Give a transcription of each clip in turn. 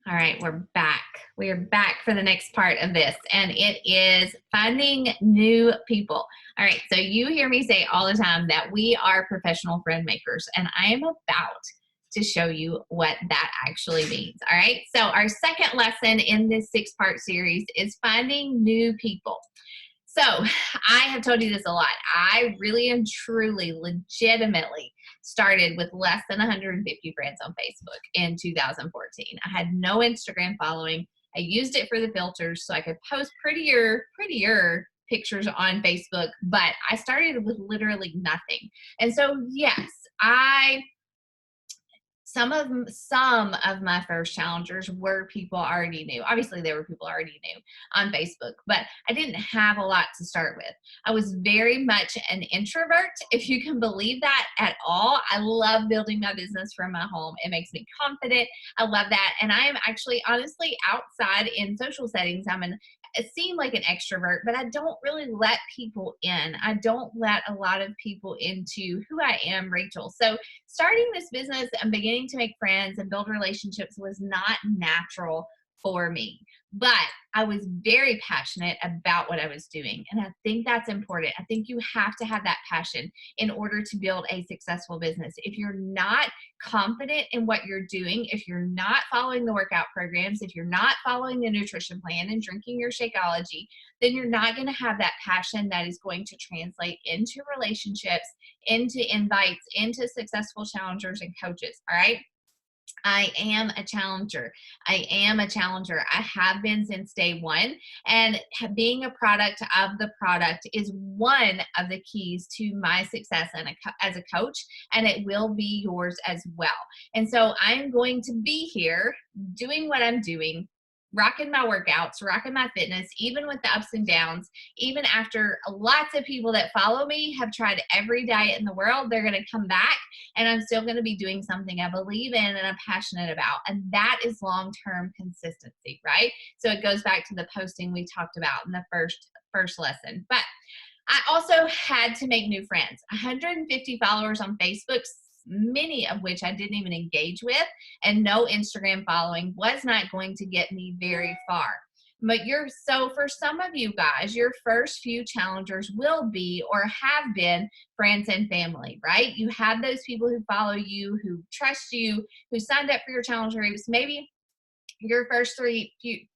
All right, we're back. We are back for the next part of this, and it is finding new people. All right, so you hear me say all the time that we are professional friend makers, and I am about to show you what that actually means. All right, so our second lesson in this 6-part series is finding new people. So I have told you this a lot. I really and truly, legitimately started with less than 150 friends on Facebook in 2014. I had no Instagram following. I used it for the filters so I could post prettier pictures on Facebook, but I started with literally nothing. And so, yes, some of my first challengers were people I already knew. Obviously, there were people I already knew on Facebook, but I didn't have a lot to start with. I was very much an introvert, if you can believe that at all. I love building my business from my home. It makes me confident. I love that. And I am actually, honestly, outside in social settings, I seem like an extrovert, but I don't really let people in. I don't let a lot of people into who I am, Rachel. So starting this business and beginning to make friends and build relationships was not natural for me. But I was very passionate about what I was doing. And I think that's important. I think you have to have that passion in order to build a successful business. If you're not confident in what you're doing, if you're not following the workout programs, if you're not following the nutrition plan and drinking your Shakeology, then you're not going to have that passion that is going to translate into relationships, into invites, into successful challengers and coaches. All right. I am a challenger. I am a challenger. I have been since day one. And being a product of the product is one of the keys to my success as a coach, and it will be yours as well. And so I'm going to be here doing what I'm doing, rocking my workouts, rocking my fitness, even with the ups and downs, even after lots of people that follow me have tried every diet in the world, they're going to come back and I'm still going to be doing something I believe in and I'm passionate about. And that is long-term consistency, right? So it goes back to the posting we talked about in the first lesson. But I also had to make new friends. 150 followers on Facebook, many of which I didn't even engage with, and no Instagram following was not going to get me very far. But so for some of you guys, your first few challengers will be or have been friends and family, right? You have those people who follow you, who trust you, who signed up for your challenge groups. Maybe your first 3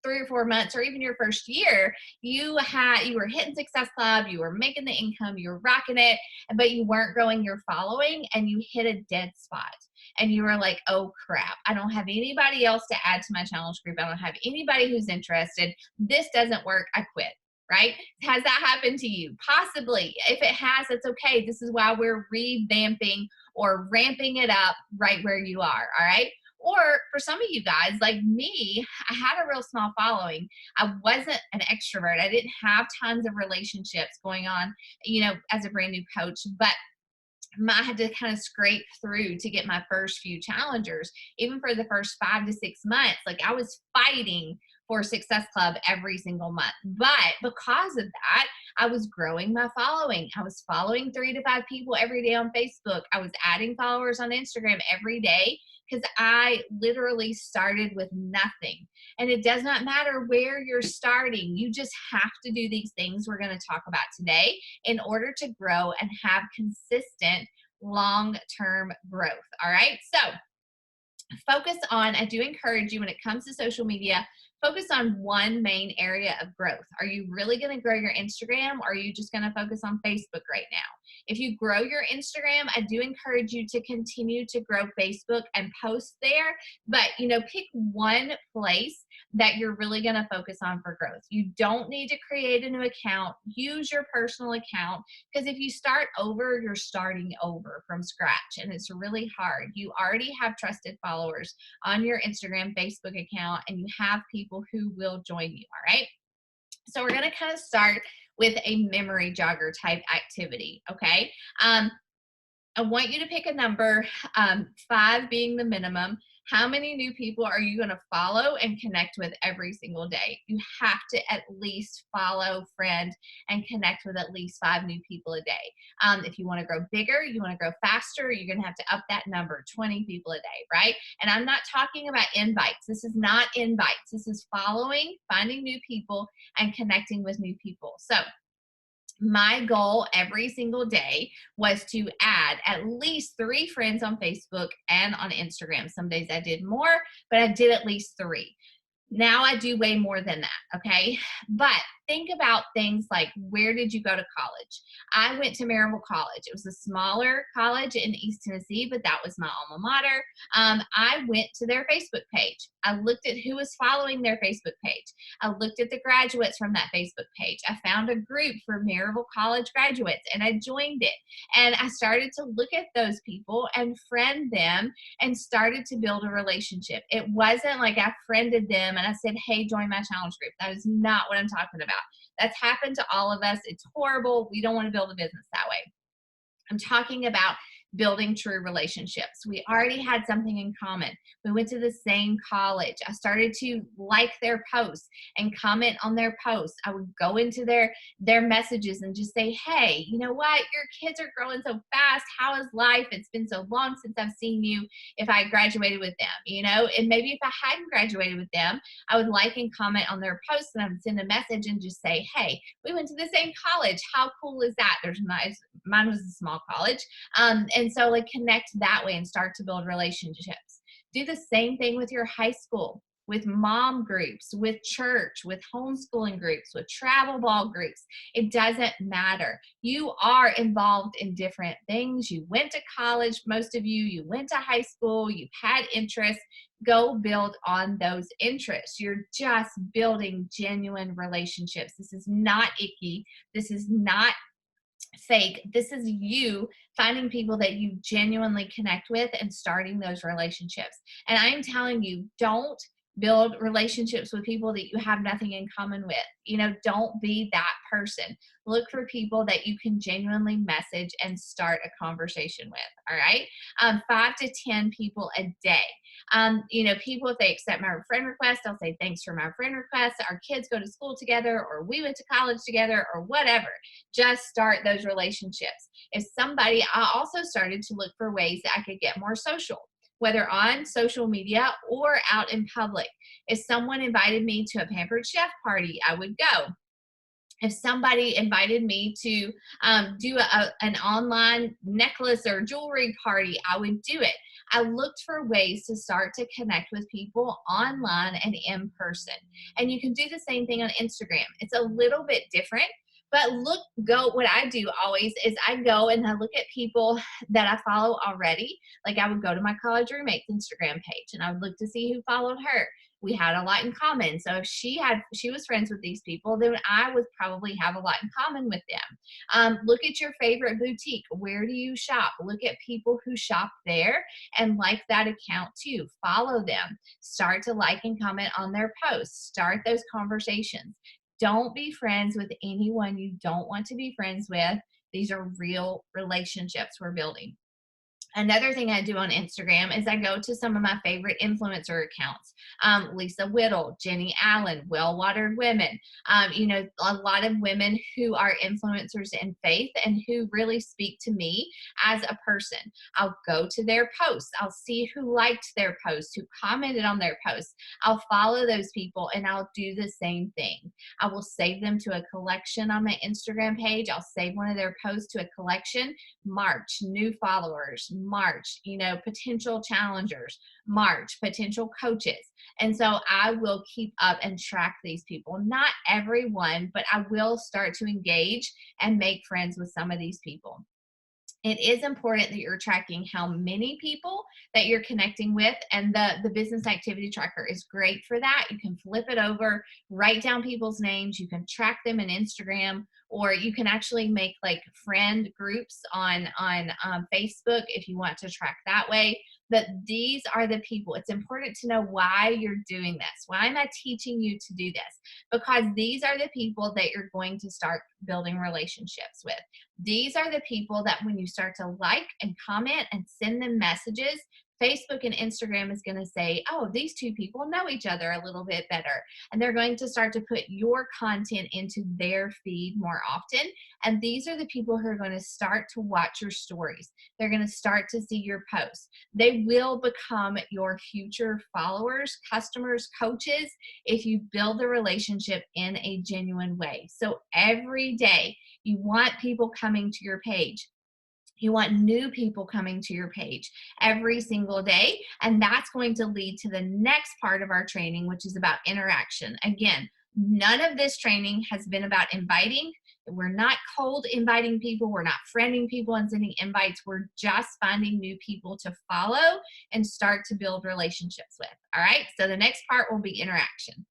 or 4 months, or even your first year, you were hitting Success Club, you were making the income, you were rocking it, but you weren't growing your following, and you hit a dead spot. And you were like, oh crap, I don't have anybody else to add to my challenge group. I don't have anybody who's interested. This doesn't work. I quit. Right? Has that happened to you? Possibly. If it has, it's okay. This is why we're revamping or ramping it up right where you are. All right. Or for some of you guys, like me, I had a real small following. I wasn't an extrovert. I didn't have tons of relationships going on, as a brand new coach, but I had to kind of scrape through to get my first few challengers. Even for the first 5 to 6 months, like I was fighting for Success Club every single month. But because of that, I was growing my following. I was following 3 to 5 people every day on Facebook. I was adding followers on Instagram every day because I literally started with nothing. And it does not matter where you're starting. You just have to do these things we're going to talk about today in order to grow and have consistent long-term growth. All right. So I do encourage you when it comes to social media, focus on one main area of growth. Are you really going to grow your Instagram, or are you just going to focus on Facebook right now? If you grow your Instagram, I do encourage you to continue to grow Facebook and post there, but pick one place that you're really going to focus on for growth. You don't need to create a new account. Use your personal account, because if you start over, you're starting over from scratch, and it's really hard. You already have trusted followers on your Instagram, Facebook account, and you have people who will join you. All right. So we're going to kind of start with a memory jogger type activity. Okay. I want you to pick a number, 5 being the minimum. How many new people are you going to follow and connect with every single day? You have to at least follow, friend, and connect with at least 5 new people a day. If you want to grow bigger, you want to grow faster, you're going to have to up that number, 20 people a day, right? And I'm not talking about invites. This is not invites. This is following, finding new people, and connecting with new people. So my goal every single day was to add at least 3 friends on Facebook and on Instagram. Some days I did more, but I did at least 3. Now I do way more than that, okay? But think about things like, where did you go to college? I went to Maryville College. It was a smaller college in East Tennessee, but that was my alma mater. I went to their Facebook page. I looked at who was following their Facebook page. I looked at the graduates from that Facebook page. I found a group for Maryville College graduates and I joined it. And I started to look at those people and friend them and started to build a relationship. It wasn't like I friended them and I said, hey, join my challenge group. That is not what I'm talking about. That's happened to all of us. It's horrible. We don't want to build a business that way. I'm talking about building true relationships. We already had something in common. We went to the same college. I started to like their posts and comment on their posts. I would go into their messages and just say, hey, you know what? Your kids are growing so fast. How is life? It's been so long since I've seen you. If I graduated with them, you know, and maybe if I hadn't graduated with them, I would like and comment on their posts and I would send a message and just say, hey, we went to the same college. How cool is that? Mine was a small college. And so like connect that way and start to build relationships. Do the same thing with your high school, with mom groups, with church, with homeschooling groups, with travel ball groups. It doesn't matter. You are involved in different things. You went to college, most of you went to high school, you've had interests. Go build on those interests. You're just building genuine relationships. This is not icky. This is not fake. This is you finding people that you genuinely connect with and starting those relationships. And I'm telling you, don't build relationships with people that you have nothing in common with. You know, don't be that person. Look for people that you can genuinely message and start a conversation with. All right. 5 to 10 people a day. You know, people, if they accept my friend request, I'll say, thanks for my friend request. Our kids go to school together, or we went to college together, or whatever. Just start those relationships. I also started to look for ways that I could get more social, whether on social media or out in public. If someone invited me to a Pampered Chef party, I would go. If somebody invited me to do an online necklace or jewelry party, I would do it. I looked for ways to start to connect with people online and in person. And you can do the same thing on Instagram. It's a little bit different, but what I do always is I go and I look at people that I follow already. Like I would go to my college roommate's Instagram page and I would look to see who followed her. We had a lot in common. So if she was friends with these people, then I would probably have a lot in common with them. Look at your favorite boutique. Where do you shop? Look at people who shop there and like that account too. Follow them. Start to like and comment on their posts. Start those conversations. Don't be friends with anyone you don't want to be friends with. These are real relationships we're building. Another thing I do on Instagram is I go to some of my favorite influencer accounts. Lisa Whittle, Jenny Allen, Well Watered Women, you know, a lot of women who are influencers in faith and who really speak to me as a person. I'll go to their posts. I'll see who liked their posts, who commented on their posts. I'll follow those people and I'll do the same thing. I will save them to a collection on my Instagram page. I'll save one of their posts to a collection. March, new followers. March, you know, potential challengers. March, potential coaches. And so I will keep up and track these people. Not everyone, but I will start to engage and make friends with some of these people. It is important that you're tracking how many people that you're connecting with, and the business activity tracker is great for that. You can flip it over, write down people's names, you can track them in Instagram, or you can actually make like friend groups on Facebook if you want to track that way. But these are the people. It's important to know why you're doing this. Why am I teaching you to do this? Because these are the people that you're going to start building relationships with. These are the people that when you start to like and comment and send them messages, Facebook and Instagram is going to say, oh, these two people know each other a little bit better. And they're going to start to put your content into their feed more often. And these are the people who are going to start to watch your stories. They're going to start to see your posts. They will become your future followers, customers, coaches, if you build the relationship in a genuine way. So every day you want people coming to your page. You want new people coming to your page every single day. And that's going to lead to the next part of our training, which is about interaction. Again, none of this training has been about inviting. We're not cold inviting people. We're not friending people and sending invites. We're just finding new people to follow and start to build relationships with. All right. So the next part will be interaction.